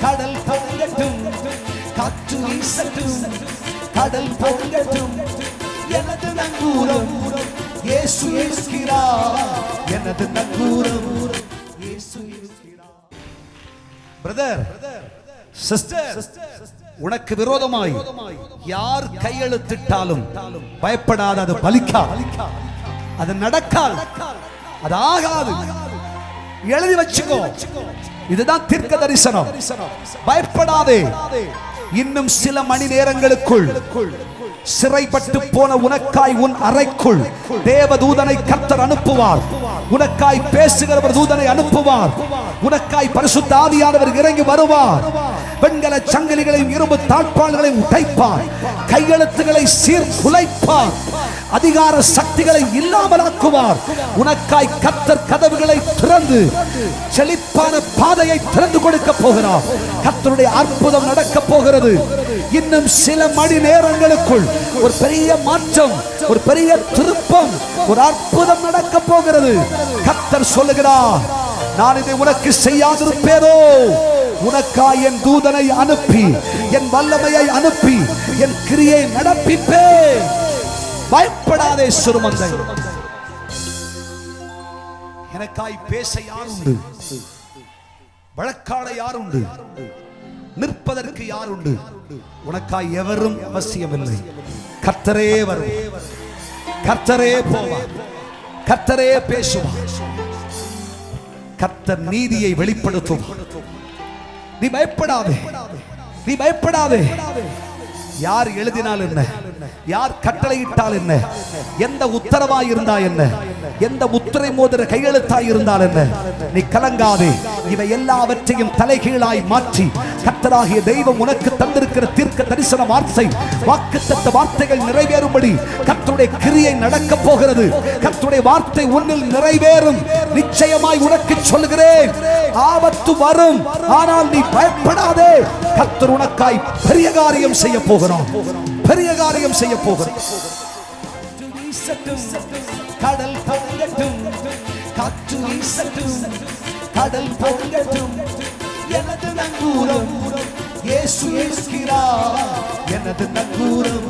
கடல் பொங்கட்டும், காற்று வீசட்டும், கடல் பொங்கட்டும், எனது நங்கூரம் இயேசு இருக்கிறார், எனது நங்கூரம் இயேசு இருக்கிறார். பிரதர், சிஸ்டர், உனக்கு விரோதமாய் யார் கையெழுத்திட்டாலும் பயப்படாத, அது பலிக்காது, அது நடக்காது, அது ஆகாது. எழுதி வச்சுக்கோ, இதுதான் தீர்க்க தரிசனம். பயப்படாதே. இன்னும் சில மணி நேரங்களுக்குள் சிறைப்பட்டு போன உனக்காய் உன் அறைக்குள் தேவதூதனை கர்த்தர் அனுப்புவார். உனக்காய் பேசுகிறவர் தூதனை அனுப்புவார். உனக்காய் பரிசுத்த ஆவியானவர் இறங்கி வருவார். பெண்கள சங்கிலிகளையும் இரும்பு தாழ்பாள்களையும் உடைப்பார். கையெழுத்துக்களை சீர்குலைப்பார். அதிகார சக்திகளை இல்லாமலாக்குவார். உனக்காய் கர்த்தர் கதவுகளை திறந்து செழிப்பான பாதையை திறந்து கொடுக்க போகிறார். கர்த்தருடைய அற்புதம் நடக்க போகிறது. இன்னும் சில மணி நேரங்களுக்குள் ஒரு பெரிய மாற்றம், ஒரு பெரிய திருப்பம், ஒரு அற்புதம் நடக்க போகிறது. கர்த்தர் சொல்லுகிறார், நான் இதை உனக்கு செய்யாதிருப்பேனோ? உனக்காய் என் தூதனை அனுப்பி, என் வல்லமையை அனுப்பி, என் கிரியை நடப்பிப்பேன். பயப்படாதே சிறுமந்தை. எனக்காய் பேச யார் உண்டு? வழக்காட யார் உண்டு? நிற்பதற்கு யார் உண்டு? உனக்காய் எவரும் அவசியமில்லை. கர்த்தரே வருவார், கர்த்தரே போவார், கர்த்தரே பேசுவார். கர்த்தர் நீதியை வெளிப்படுத்துவார். நீ பயப்படாதே, நீ பயப்படாதே. யார் எழுதினால் என்ன, யார் கட்டளையிட்டால் என்ன, எந்த உத்தரவாய் இருந்தா என்ன, எந்த முத்திரை மோதிர கையெழுத்தாய் இருந்தால் என்ன, நீ கலங்காதே. இவை எல்லாவற்றையும் தலைகீழாய் மாற்றி கர்த்தராகிய தெய்வம் உனக்கு தந்திருக்கிற தீர்க்க தரிசன வார்த்தை, வாக்குத்தத்த வார்த்தைகள் நிறைவேறும்படி கர்த்தருடைய கிரியை நடக்க போகிறது. கர்த்தருடைய வார்த்தை உன்னில் நிறைவேறும். நிச்சயமாய் உனக்கு சொல்கிறேன், ஆபத்து வரும், ஆனால் நீ பயப்படாதே. கர்த்தர் உனக்காய் பெரிய காரியம் செய்ய போகிறார், பெரிய காரியம் செய்ய போகிறார். கடல் பொங்கட்டும், காற்று வீசட்டும், கடல் பொங்கட்டும், எனது நங்கூரம் இயேசு இருக்கிறார், எனது நங்கூரம்